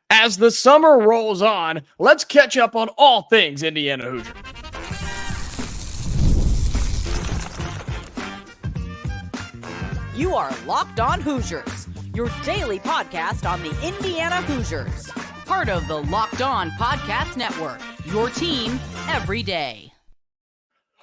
As the summer rolls on, let's catch up on all things Indiana Hoosier. You are Locked On Hoosiers, your daily podcast on the Indiana Hoosiers. Part of the Locked On Podcast Network, your team every day.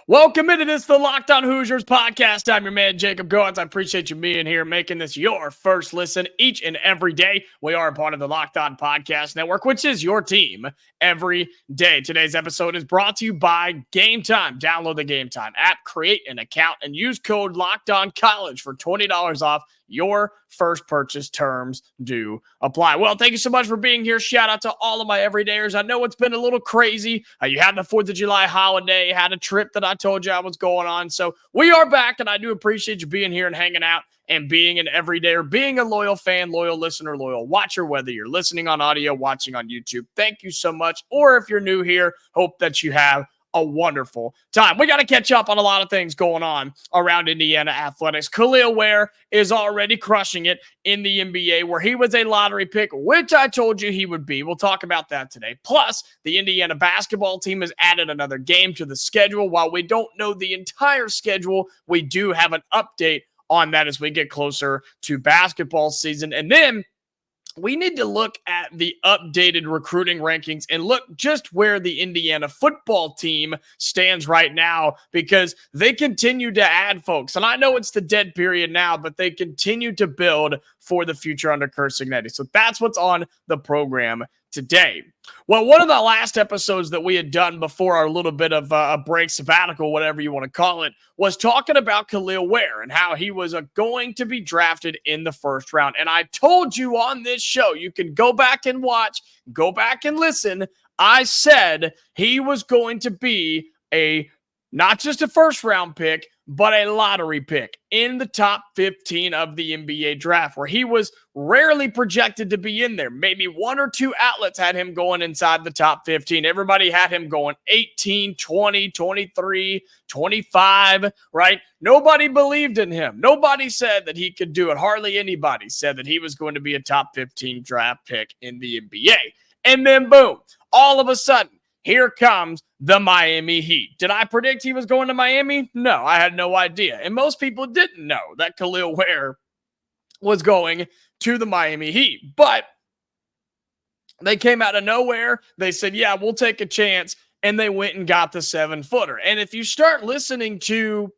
Welcome into this, the Locked On Hoosiers podcast. I'm your man, Jacob Goins. I appreciate you being here, making this your first listen each and every day. We are a part of the Locked On Podcast Network, which is your team every day. Today's episode is brought to you by Game Time. Download the Game Time app, create an account, and use code LOCKEDONCollege for $20 off your first purchase. Terms do apply. Well, thank you so much for being here. Shout out to all of my everydayers. I know it's been a little crazy. You had the 4th of July holiday, had a trip that I told you I was going on. So we are back, and I do appreciate you being here and hanging out and being an everydayer, being a loyal fan, loyal listener, loyal watcher, whether you're listening on audio, watching on YouTube. Thank you so much. Or if you're new here, hope that you have a wonderful time. We got to catch up on a lot of things going on around Indiana athletics. Kel'el Ware is already crushing it in the NBA, where he was a lottery pick, which I told you he would be. We'll talk about that today. Plus, the Indiana basketball team has added another game to the schedule. While we don't know the entire schedule, we do have an update on that as we get closer to basketball season. And then we need to look at the updated recruiting rankings and look just where the Indiana football team stands right now, because they continue to add folks. And I know it's the dead period now, but they continue to build for the future under Curt Cignetti. So that's what's on the program today. Well, one of the last episodes that we had done before our little bit of a break, sabbatical, whatever you want to call it, was talking about Kel'el Ware and how he was going to be drafted in the first round. And I told you on this show, you can go back and watch, go back and listen. I said he was going to be not just a first round pick, but a lottery pick in the top 15 of the NBA draft, where he was rarely projected to be in there. Maybe one or two outlets had him going inside the top 15. Everybody had him going 18, 20, 23, 25, right? Nobody believed in him. Nobody said that he could do it. Hardly anybody said that he was going to be a top 15 draft pick in the NBA. And then boom, all of a sudden, here comes the Miami Heat. Did I predict he was going to Miami? No, I had no idea. And most people didn't know that Kel'el Ware was going to the Miami Heat. But they came out of nowhere. They said, yeah, we'll take a chance. And they went and got the 7-footer. And if you start listening to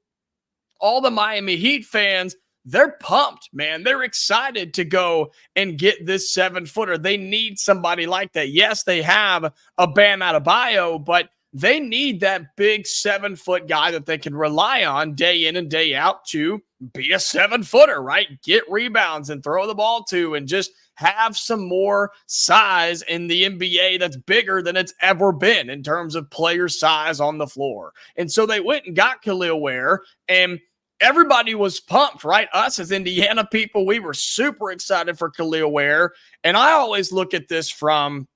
all the Miami Heat fans, they're pumped, man. They're excited to go and get this 7-footer. They need somebody like that. Yes, they have a Bam Adebayo, but they need that big 7-foot guy that they can rely on day in and day out to be a 7-footer, right? Get rebounds and throw the ball to, and just have some more size in the NBA that's bigger than it's ever been in terms of player size on the floor. And so they went and got Kel'el Ware, and everybody was pumped, right? Us as Indiana people, we were super excited for Kel'el Ware. And I always look at this from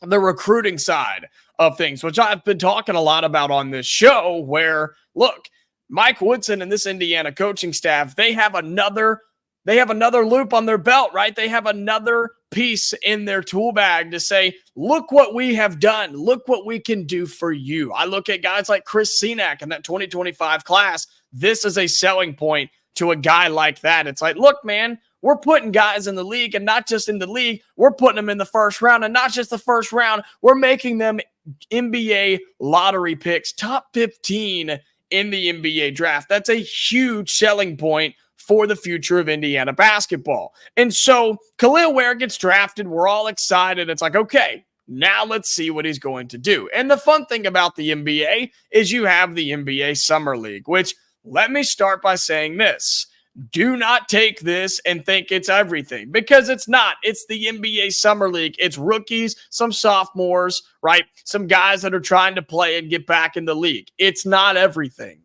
the recruiting side of things, which I've been talking a lot about on this show, where, look, Mike Woodson and this Indiana coaching staff, they have another loop on their belt, right? They have another piece in their tool bag to say, look what we have done. Look what we can do for you. I look at guys like Chris Senack in that 2025 class. This is a selling point to a guy like that. It's like, look, man, we're putting guys in the league, and not just in the league, we're putting them in the first round, and not just the first round, we're making them NBA lottery picks, top 15 in the NBA draft. That's a huge selling point for the future of Indiana basketball. And so Kel'el Ware gets drafted. We're all excited. It's like, okay, now let's see what he's going to do. And the fun thing about the NBA is you have the NBA Summer League, which, let me start by saying this. Do not take this and think it's everything, because it's not. It's the NBA Summer League. It's rookies, some sophomores, right? Some guys that are trying to play and get back in the league. It's not everything,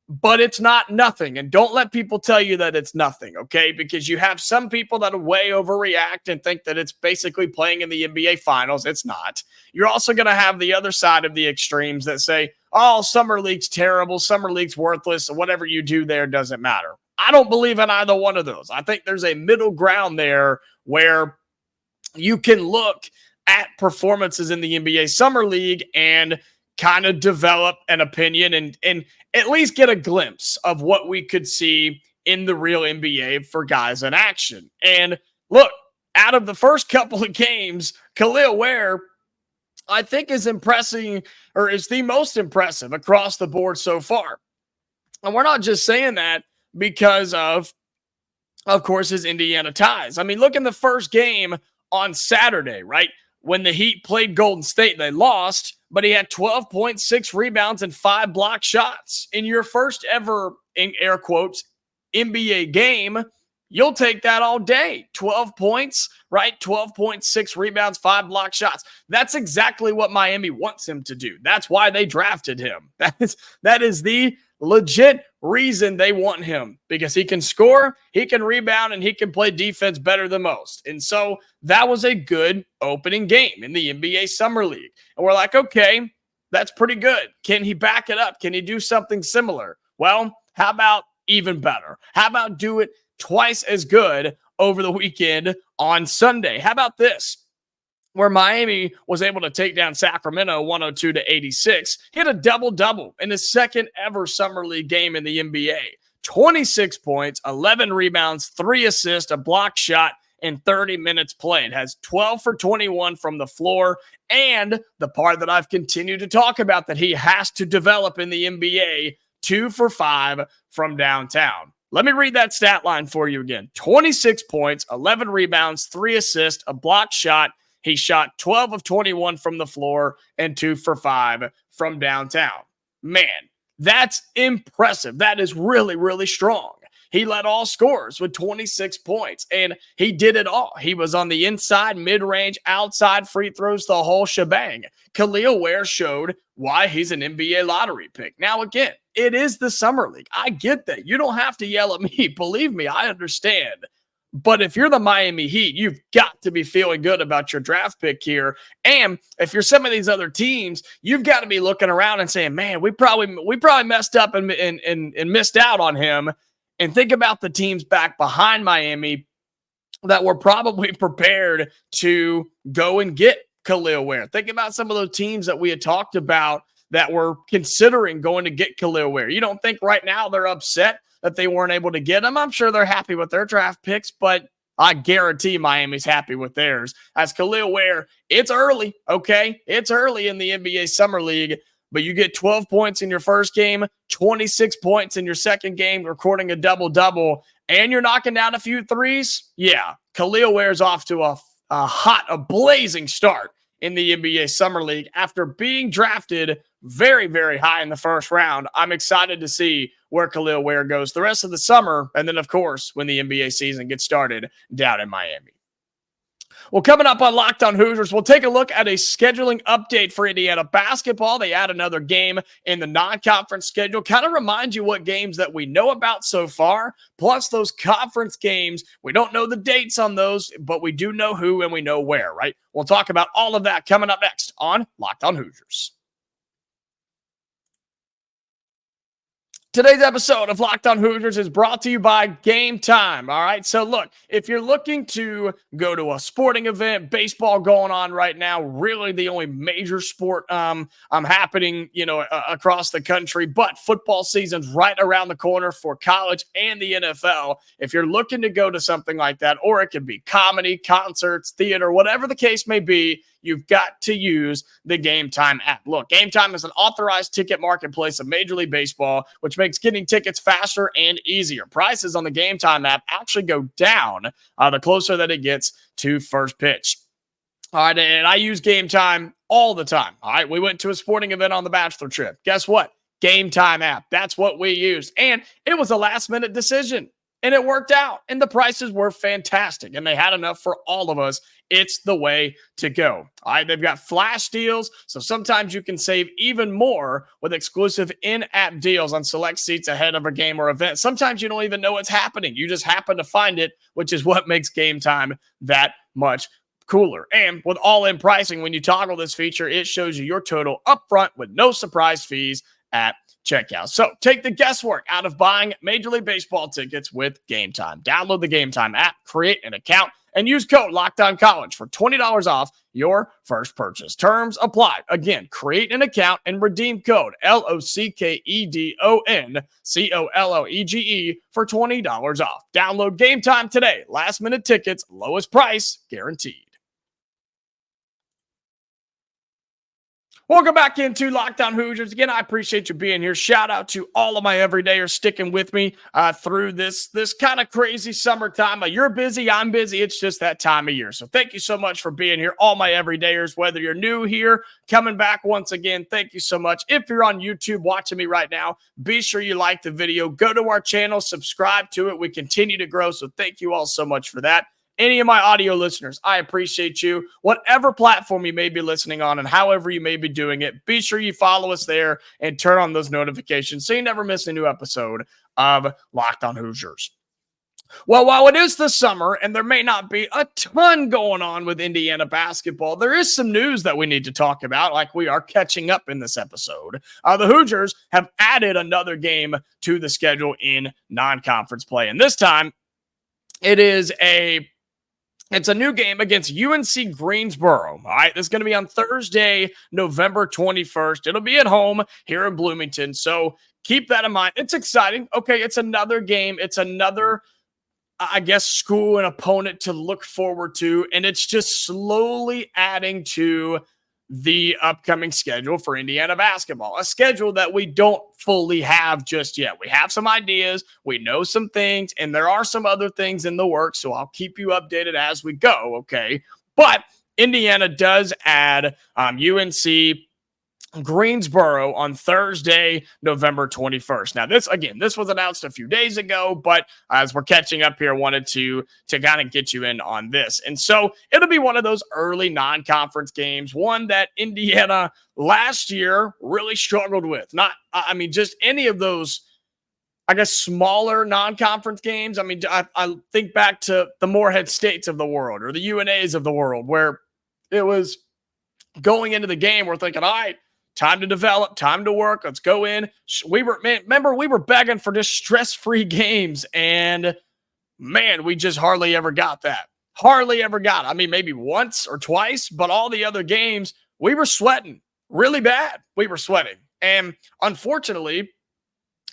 but it's not nothing. And don't let people tell you that it's nothing, okay? Because you have some people that way overreact and think that it's basically playing in the NBA Finals. It's not. You're also going to have the other side of the extremes that say, oh, Summer League's terrible, Summer League's worthless, whatever you do there doesn't matter. I don't believe in either one of those. I think there's a middle ground there where you can look at performances in the NBA Summer League and kind of develop an opinion and at least get a glimpse of what we could see in the real NBA for guys in action. And look, out of the first couple of games, Kel'el Ware, I think, is impressing, or is the most impressive across the board so far. And we're not just saying that because of course, his Indiana ties. I mean, look in the first game on Saturday, right? When the Heat played Golden State, they lost, but he had 12.6 rebounds and 5 block shots. In your first ever, in air quotes, NBA game, you'll take that all day. 12 points, right? 12.6 rebounds, 5 block shots. That's exactly what Miami wants him to do. That's why they drafted him. That is the legit reason they want him, because he can score, he can rebound, and he can play defense better than most. And so that was a good opening game in the NBA Summer League. And we're like, okay, that's pretty good. Can he back it up? Can he do something similar? Well, how about even better? How about do it twice as good over the weekend on Sunday? How about this? Where Miami was able to take down Sacramento 102-86, hit a double-double in his second ever Summer League game in the NBA. 26 points, 11 rebounds, 3 assists, a block shot in 30 minutes played. Has 12 for 21 from the floor. And the part that I've continued to talk about that he has to develop in the NBA, 2 for 5 from downtown. Let me read that stat line for you again. 26 points, 11 rebounds, 3 assists, a block shot. He shot 12 of 21 from the floor and 2 for 5 from downtown. Man, that's impressive. That is really, really strong. He led all scorers with 26 points, and he did it all. He was on the inside, mid-range, outside, free throws, the whole shebang. Kel'el Ware showed why he's an NBA lottery pick. Now, again, it is the Summer League. I get that. You don't have to yell at me. Believe me, I understand. But if you're the Miami Heat, you've got to be feeling good about your draft pick here. And if you're some of these other teams, you've got to be looking around and saying, man, we probably messed up and missed out on him. And think about the teams back behind Miami that were probably prepared to go and get Kel'el Ware. Think about some of those teams that we had talked about that were considering going to get Kel'el Ware. You don't think right now they're upset that they weren't able to get him? I'm sure they're happy with their draft picks, but I guarantee Miami's happy with theirs. As Kel'el Ware, it's early, okay? It's early in the NBA Summer League, but you get 12 points in your first game, 26 points in your second game, recording a double-double, and you're knocking down a few threes? Yeah, Kel'el Ware's off to a blazing start in the NBA Summer League after being drafted very, very high in the first round. I'm excited to see where Kel'el Ware goes the rest of the summer, and then, of course, when the NBA season gets started down in Miami. Well, coming up on Locked On Hoosiers, we'll take a look at a scheduling update for Indiana basketball. They add another game in the non-conference schedule. Kind of remind you what games that we know about so far, plus those conference games. We don't know the dates on those, but we do know who and we know where, right? We'll talk about all of that coming up next on Locked On Hoosiers. Today's episode of Locked On Hoosiers is brought to you by Game Time. All right. So look, if you're looking to go to a sporting event, baseball going on right now, really the only major sport happening, across the country, but football season's right around the corner for college and the NFL. If you're looking to go to something like that, or it could be comedy, concerts, theater, whatever the case may be, you've got to use the Game Time app. Look, Game Time is an authorized ticket marketplace of Major League Baseball, which makes getting tickets faster and easier. Prices on the Game Time app actually go down the closer that it gets to first pitch. All right, and I use Game Time all the time. All right, we went to a sporting event on the bachelor trip. Guess what? Game Time app. That's what we used. And it was a last-minute decision. And it worked out, and the prices were fantastic, and they had enough for all of us. It's the way to go. All right, they've got flash deals, so sometimes you can save even more with exclusive in-app deals on select seats ahead of a game or event. Sometimes you don't even know what's happening. You just happen to find it, which is what makes Game Time that much cooler. And with all-in pricing, when you toggle this feature, it shows you your total upfront with no surprise fees at checkout. So take the guesswork out of buying Major League Baseball tickets with Game Time. Download the Game Time app, create an account, and use code LOCKEDONCollege for $20 off your first purchase. Terms apply. Again, create an account and redeem code LOCKEDONCOLLEGE for $20 off. Download Game Time today. Last minute tickets, lowest price guaranteed. Welcome back into Lockdown Hoosiers. Again, I appreciate you being here. Shout out to all of my everydayers sticking with me through this kind of crazy summertime. You're busy, I'm busy. It's just that time of year. So thank you so much for being here, all my everydayers, whether you're new here, coming back once again, thank you so much. If you're on YouTube watching me right now, be sure you like the video. Go to our channel, subscribe to it. We continue to grow, so thank you all so much for that. Any of my audio listeners, I appreciate you. Whatever platform you may be listening on and however you may be doing it, be sure you follow us there and turn on those notifications so you never miss a new episode of Locked On Hoosiers. Well, while it is the summer and there may not be a ton going on with Indiana basketball, there is some news that we need to talk about, like we are catching up in this episode. The Hoosiers have added another game to the schedule in non-conference play, and this time it's a new game against UNC Greensboro. All right, this is going to be on Thursday, November 21st. It'll be at home here in Bloomington, so keep that in mind. It's exciting. Okay, it's another game. It's another, I guess, school and opponent to look forward to, and it's just slowly adding to the upcoming schedule for Indiana basketball, a schedule that we don't fully have just yet. We have some ideas, we know some things, and there are some other things in the works, so I'll keep you updated as we go, okay? But Indiana does add UNC Greensboro on Thursday, November 21st. Now, this was announced a few days ago, but as we're catching up here, wanted to kind of get you in on this. And so it'll be one of those early non-conference games, one that Indiana last year really struggled with. Just any of those, I guess, smaller non-conference games. I mean, I think back to the Morehead States of the world or the UNAs of the world, where it was going into the game, we're thinking, all right, time to develop, time to work. Let's go in. We were begging for just stress-free games, and man, we just hardly ever got that. Hardly ever got it. I mean, maybe once or twice, but all the other games, we were sweating really bad. We were sweating. And unfortunately,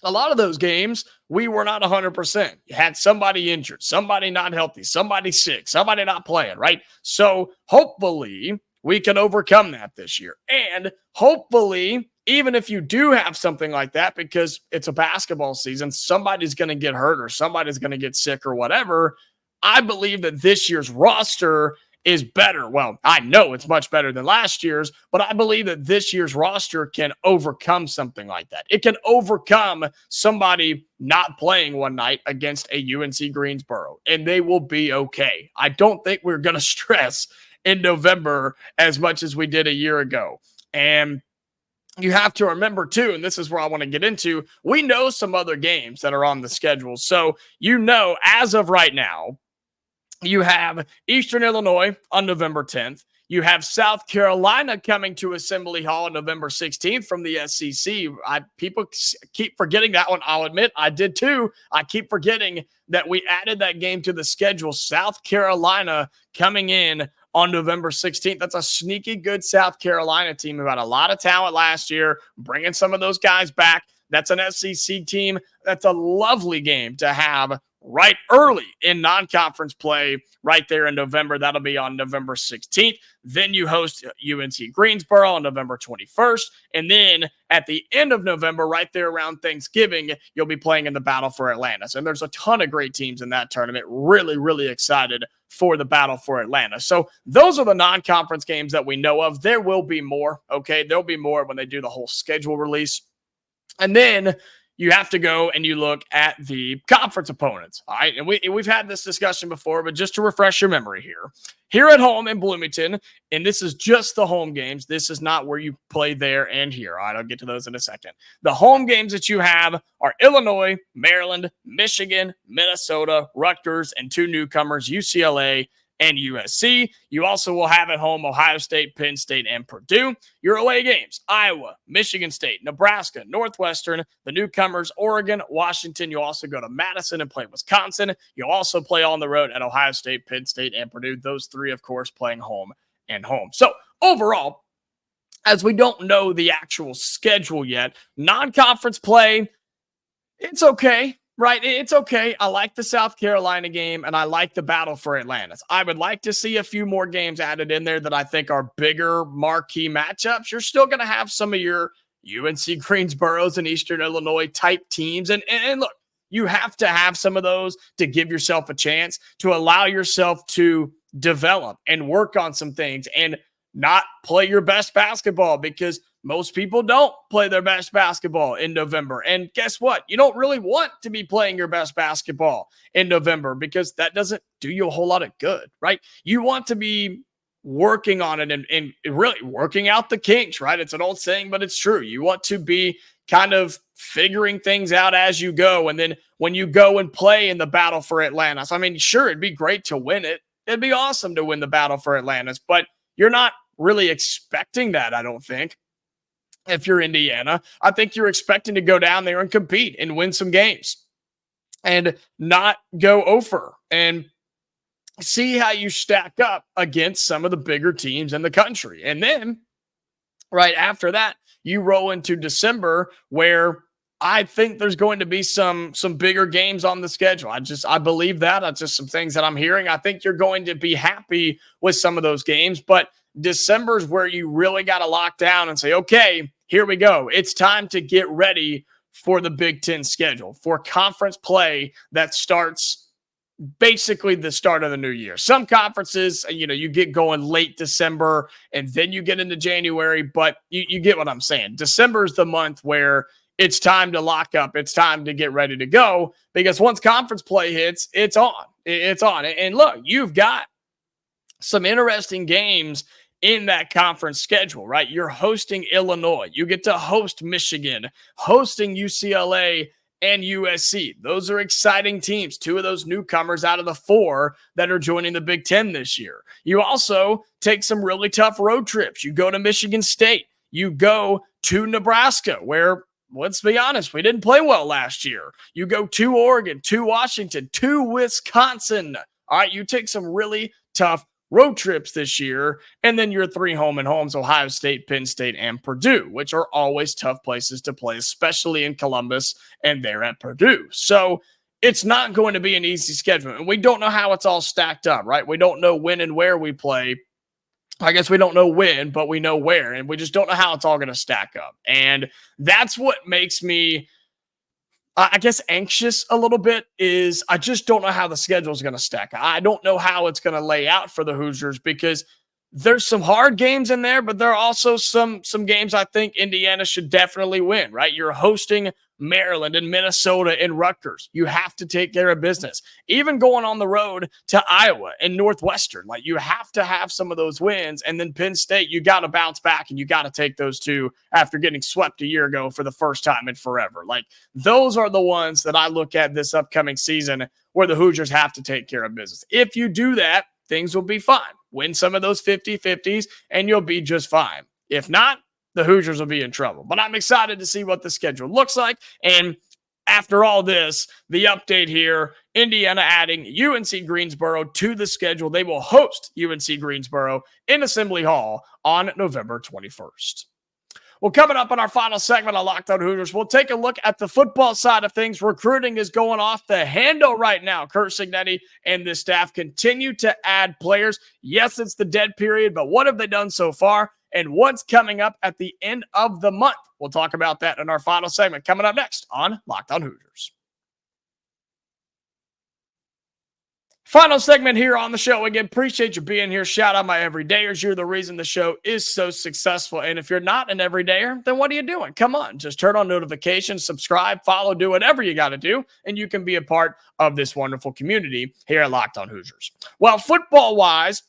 a lot of those games, we were not 100%. You had somebody injured, somebody not healthy, somebody sick, somebody not playing, right? So hopefully we can overcome that this year. And hopefully, even if you do have something like that, because it's a basketball season, somebody's going to get hurt or somebody's going to get sick or whatever, I believe that this year's roster is better. Well, I know it's much better than last year's, but I believe that this year's roster can overcome something like that. It can overcome somebody not playing one night against a UNC Greensboro, and they will be okay. I don't think we're going to stress in November as much as we did a year ago. And you have to remember too, and this is where I want to get into, we know some other games that are on the schedule. So, as of right now, you have Eastern Illinois on November 10th. You have South Carolina coming to Assembly Hall on November 16th from the SEC. People keep forgetting that one. I'll admit I did too. I keep forgetting that we added that game to the schedule. South Carolina coming in on November 16th. That's a sneaky good South Carolina team who had a lot of talent last year, bringing some of those guys back. That's an SEC team. That's a lovely game to have right early in non-conference play right there in November. That'll be on November 16th. Then you host UNC Greensboro on November 21st. And then at the end of November, right there around Thanksgiving, you'll be playing in the Battle for Atlantis. And there's a ton of great teams in that tournament. Really, really excited for the Battle for Atlanta. So those are the non-conference games that we know of. There will be more, okay? There'll be more when they do the whole schedule release. And then you have to go and you look at the conference opponents, all right? And we've had this discussion before, but just to refresh your memory here at home in Bloomington, and this is just the home games. This is not where you play there and here, all right? I'll get to those in a second. The home games that you have are Illinois, Maryland, Michigan, Minnesota, Rutgers, and two newcomers, UCLA and USC. You also will have at home Ohio State, Penn State, and Purdue. Your away games, Iowa, Michigan State, Nebraska, Northwestern, the newcomers, Oregon, Washington. You'll also go to Madison and play Wisconsin. You'll also play on the road at Ohio State, Penn State, and Purdue. Those three, of course, playing home and home. So overall, as we don't know the actual schedule yet, non-conference play, it's okay. Right, it's okay. I like the South Carolina game, and I like the battle for Atlantis. I would like to see a few more games added in there that I think are bigger marquee matchups. You're still going to have some of your UNC Greensboros and Eastern Illinois type teams. And look, you have to have some of those to give yourself a chance to allow yourself to develop and work on some things and not play your best basketball, because most people don't play their best basketball in November. And guess what? You don't really want to be playing your best basketball in November, because that doesn't do you a whole lot of good, right? You want to be working on it and really working out the kinks, right? It's an old saying, but it's true. You want to be kind of figuring things out as you go. And then when you go and play in the battle for Atlantis, I mean, sure, it'd be great to win it. It'd be awesome to win the battle for Atlantis, but you're not really expecting that, I don't think. If you're Indiana, I think you're expecting to go down there and compete and win some games and not go over and see how you stack up against some of the bigger teams in the country. And then right after that, you roll into December, where I think there's going to be some bigger games on the schedule. I believe that. That's just some things that I'm hearing. I think you're going to be happy with some of those games, but December is where you really got to lock down and say, okay, here we go. It's time to get ready for the Big Ten schedule, for conference play that starts basically the start of the new year. Some conferences, you get going late December and then you get into January, but you get what I'm saying. December is the month where it's time to lock up. It's time to get ready to go, because once conference play hits, it's on. It's on. And look, you've got some interesting games in that conference schedule, right? You're hosting Illinois. You get to host Michigan, hosting UCLA and USC. Those are exciting teams. Two of those newcomers out of the four that are joining the Big Ten this year. You also take some really tough road trips. You go to Michigan State. You go to Nebraska, where, let's be honest, we didn't play well last year. You go to Oregon, to Washington, to Wisconsin. All right, you take some really tough road trips this year, and then your three home and homes, Ohio State, Penn State, and Purdue, which are always tough places to play, especially in Columbus and there at Purdue. So it's not going to be an easy schedule, and we don't know how it's all stacked up, right? We don't know when and where we play. I guess we don't know when, but we know where, and we just don't know how it's all going to stack up. And that's what makes me, I guess, anxious a little bit, is I just don't know how the schedule is going to stack. I don't know how it's going to lay out for the Hoosiers, because there's some hard games in there, but there are also some games I think Indiana should definitely win, right? You're hosting Maryland and Minnesota and Rutgers. You have to take care of business. Even going on the road to Iowa and Northwestern, like, you have to have some of those wins. And then Penn State, you got to bounce back and you got to take those two after getting swept a year ago for the first time in forever. Like, those are the ones that I look at this upcoming season where the Hoosiers have to take care of business. If you do that, things will be fine. Win some of those 50-50s and you'll be just fine. If not, the Hoosiers will be in trouble. But I'm excited to see what the schedule looks like. And after all this, the update here, Indiana adding UNC Greensboro to the schedule. They will host UNC Greensboro in Assembly Hall on November 21st. Well, coming up in our final segment on Locked On Hoosiers, we'll take a look at the football side of things. Recruiting is going off the handle right now. Curt Cignetti and the staff continue to add players. Yes, it's the dead period, but what have they done so far? And what's coming up at the end of the month? We'll talk about that in our final segment coming up next on Locked On Hoosiers. Final segment here on the show. Again, appreciate you being here. Shout out my everydayers. You're the reason the show is so successful. And if you're not an everydayer, then what are you doing? Come on, just turn on notifications, subscribe, follow, do whatever you got to do, and you can be a part of this wonderful community here at Locked On Hoosiers. Well, football-wise,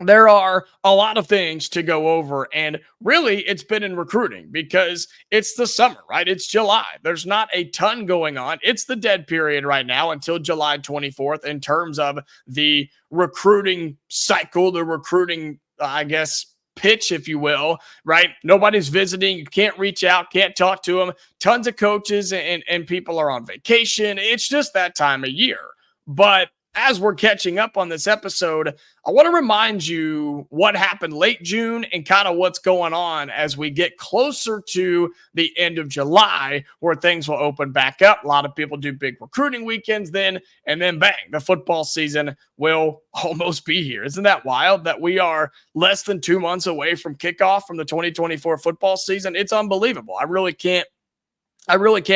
there are a lot of things to go over, and really it's been in recruiting because it's the summer, right? It's July. There's not a ton going on. It's the dead period right now until July 24th in terms of the recruiting cycle, the recruiting, I guess, pitch, if you will, right? Nobody's visiting. You can't reach out, can't talk to them. Tons of coaches and people are on vacation. It's just that time of year. But as we're catching up on this episode, I want to remind you what happened late June and kind of what's going on as we get closer to the end of July, where things will open back up. A lot of people do big recruiting weekends then, and then bang, the football season will almost be here. Isn't that wild that we are less than 2 months away from kickoff from the 2024 football season? It's unbelievable. I really can't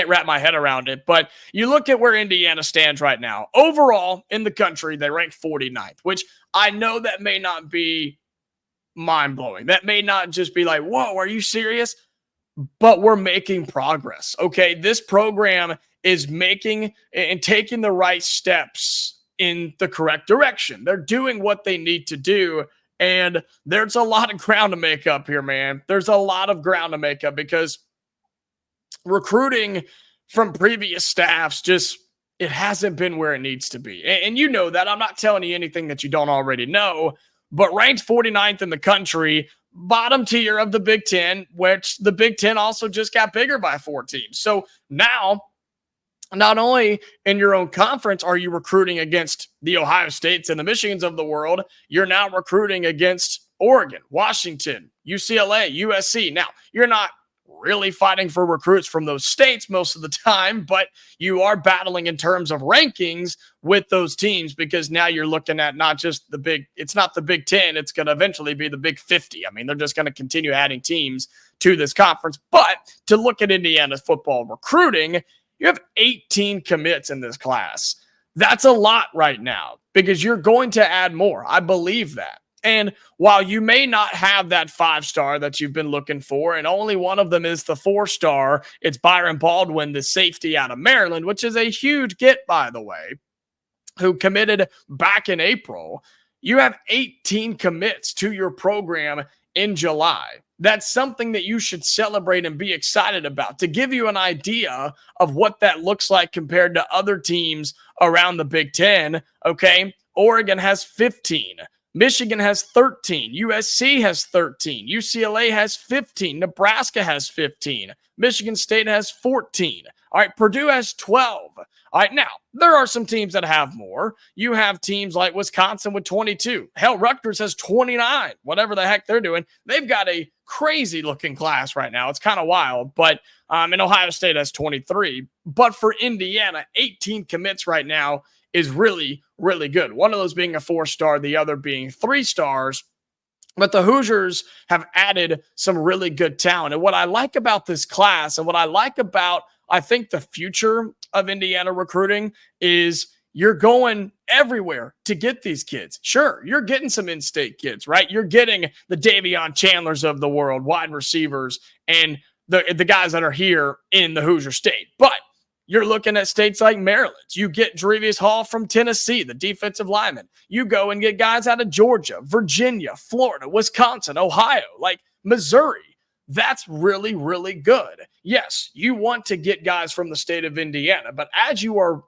wrap my head around it. But you look at where Indiana stands right now. Overall, in the country, they rank 49th, which I know that may not be mind-blowing. That may not just be like, whoa, are you serious? But we're making progress, okay? This program is making and taking the right steps in the correct direction. They're doing what they need to do, and there's a lot of ground to make up here, man. There's a lot of ground to make up because recruiting from previous staffs it hasn't been where it needs to be. And you know that. I'm not telling you anything that you don't already know, but ranked 49th in the country, bottom tier of the Big Ten, which the Big Ten also just got bigger by 4 teams. So now, not only in your own conference are you recruiting against the Ohio States and the Michigans of the world, you're now recruiting against Oregon, Washington, UCLA, USC. Now, you're not really fighting for recruits from those states most of the time, but you are battling in terms of rankings with those teams because now you're looking at not just it's not the Big Ten, it's going to eventually be the Big 50. I mean, they're just going to continue adding teams to this conference. But to look at Indiana's football recruiting, you have 18 commits in this class. That's a lot right now because you're going to add more. I believe that. And while you may not have that 5-star that you've been looking for, and only one of them is the 4-star, it's Byron Baldwin, the safety out of Maryland, which is a huge get, by the way, who committed back in April. You have 18 commits to your program in July. That's something that you should celebrate and be excited about. To give you an idea of what that looks like compared to other teams around the Big Ten, okay, Oregon has 15. Michigan has 13. USC has 13. UCLA has 15. Nebraska has 15. Michigan State has 14. All right, Purdue has 12. All right, now, there are some teams that have more. You have teams like Wisconsin with 22. Hell, Rutgers has 29. Whatever the heck they're doing. They've got a crazy-looking class right now. It's kind of wild, but and Ohio State has 23. But for Indiana, 18 commits right now is really, really good. One of those being a 4-star, the other being 3 stars. But the Hoosiers have added some really good talent. And what I like about this class and what I like about, I think, the future of Indiana recruiting is you're going everywhere to get these kids. Sure, you're getting some in-state kids, right? You're getting the Davion Chandlers of the world, wide receivers, and the guys that are here in the Hoosier State. But you're looking at states like Maryland. You get Drevius Hall from Tennessee, the defensive lineman. You go and get guys out of Georgia, Virginia, Florida, Wisconsin, Ohio, like Missouri. That's really, really good. Yes, you want to get guys from the state of Indiana, but as you are,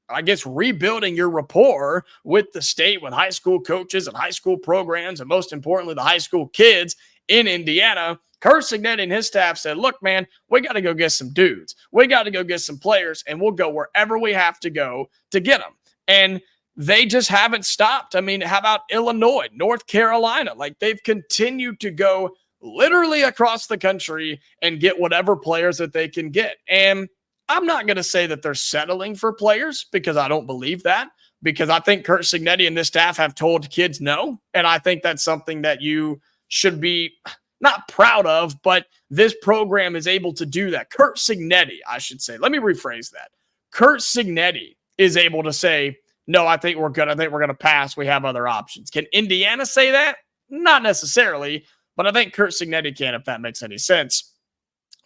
I guess, rebuilding your rapport with the state, with high school coaches and high school programs, and most importantly, the high school kids in Indiana, Curt Cignetti and his staff said, look, man, we got to go get some dudes. We got to go get some players, and we'll go wherever we have to go to get them. And they just haven't stopped. I mean, how about Illinois, North Carolina? Like, they've continued to go literally across the country and get whatever players that they can get. And I'm not going to say that they're settling for players because I don't believe that, because I think Curt Cignetti and this staff have told kids no. And I think that's something that you should be not proud of, but this program is able to do that. Curt Cignetti, I should say. Let me rephrase that. Curt Cignetti is able to say, no, I think we're good. I think we're going to pass. We have other options. Can Indiana say that? Not necessarily, but I think Curt Cignetti can, if that makes any sense.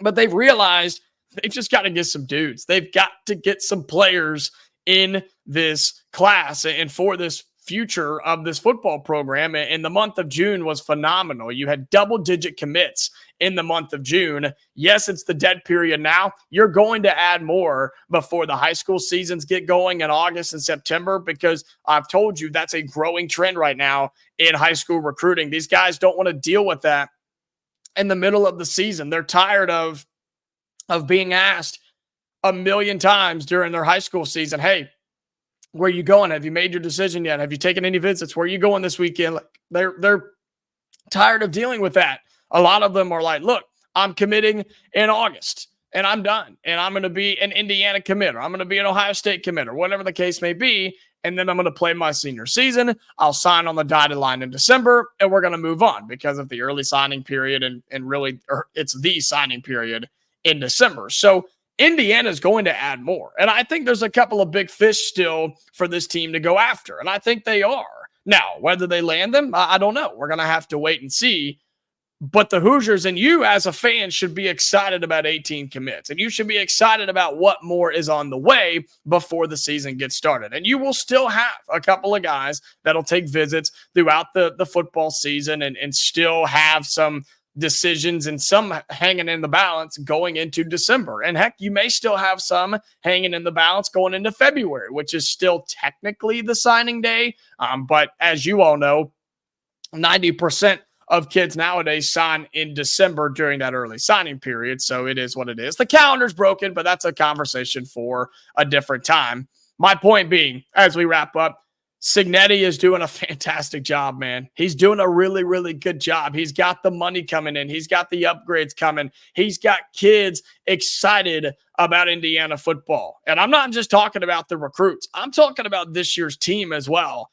But they've realized they've just got to get some dudes. They've got to get some players in this class and for this future of this football program. In the month of June was phenomenal. You had double-digit commits in the month of June. Yes, it's the dead period now. You're going to add more before the high school seasons get going in August and September, because I've told you that's a growing trend right now in high school recruiting. These guys don't want to deal with that in the middle of the season. They're tired of being asked a million times during their high school season, hey, where are you going? Have you made your decision yet? Have you taken any visits? Where are you going this weekend? Like, they're tired of dealing with that. A lot of them are like, look, I'm committing in August and I'm done. And I'm going to be an Indiana commit, or I'm going to be an Ohio State commit, or whatever the case may be. And then I'm going to play my senior season. I'll sign on the dotted line in December, and we're going to move on because of the early signing period. And really, it's the signing period in December. So Indiana is going to add more. And I think there's a couple of big fish still for this team to go after. And I think they are. Now, whether they land them, I don't know. We're going to have to wait and see. But the Hoosiers and you as a fan should be excited about 18 commits. And you should be excited about what more is on the way before the season gets started. And you will still have a couple of guys that'll take visits throughout the football season and still have some decisions and some hanging in the balance going into December. And heck, you may still have some hanging in the balance going into February, which is still technically the signing day. But as you all know, 90% of kids nowadays sign in December during that early signing period. So it is what it is. The calendar's broken, but that's a conversation for a different time. My point being, as we wrap up, Cignetti is doing a fantastic job, man. He's doing a really, really good job. He's got the money coming in. He's got the upgrades coming. He's got kids excited about Indiana football. And I'm not just talking about the recruits. I'm talking about this year's team as well.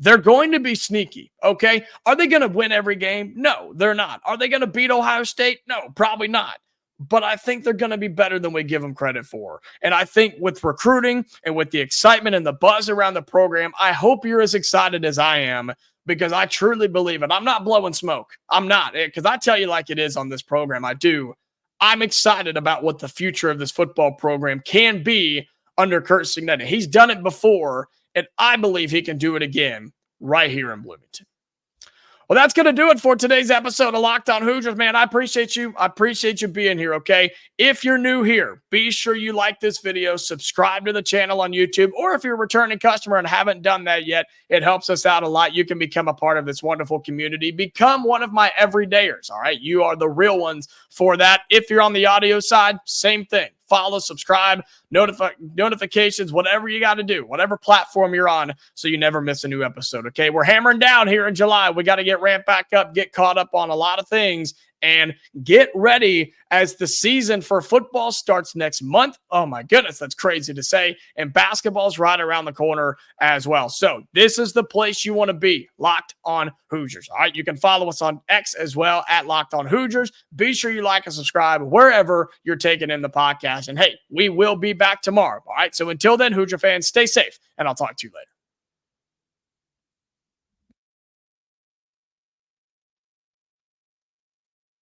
They're going to be sneaky, okay? Are they going to win every game? No, they're not. Are they going to beat Ohio State? No, probably not. But I think they're going to be better than we give them credit for. And I think with recruiting and with the excitement and the buzz around the program, I hope you're as excited as I am, because I truly believe it. I'm not blowing smoke. I'm not, because I tell you like it is on this program. I do. I'm excited about what the future of this football program can be under Curt Cignetti. He's done it before, and I believe he can do it again right here in Bloomington. Well, that's going to do it for today's episode of Locked On Hoosiers, man. I appreciate you. I appreciate you being here, okay? If you're new here, be sure you like this video, subscribe to the channel on YouTube, or if you're a returning customer and haven't done that yet, it helps us out a lot. You can become a part of this wonderful community. Become one of my everydayers, all right? You are the real ones for that. If you're on the audio side, same thing. Follow, subscribe, notifications, whatever you got to do, whatever platform you're on, so you never miss a new episode, okay? We're hammering down here in July. We got to get ramped back up, get caught up on a lot of things, and get ready as the season for football starts next month. Oh, my goodness, that's crazy to say. And basketball's right around the corner as well. So this is the place you want to be, Locked On Hoosiers. All right, you can follow us on X as well, at Locked On Hoosiers. Be sure you like and subscribe wherever you're taking in the podcast. And, hey, we will be back tomorrow. All right, so until then, Hoosier fans, stay safe, and I'll talk to you later.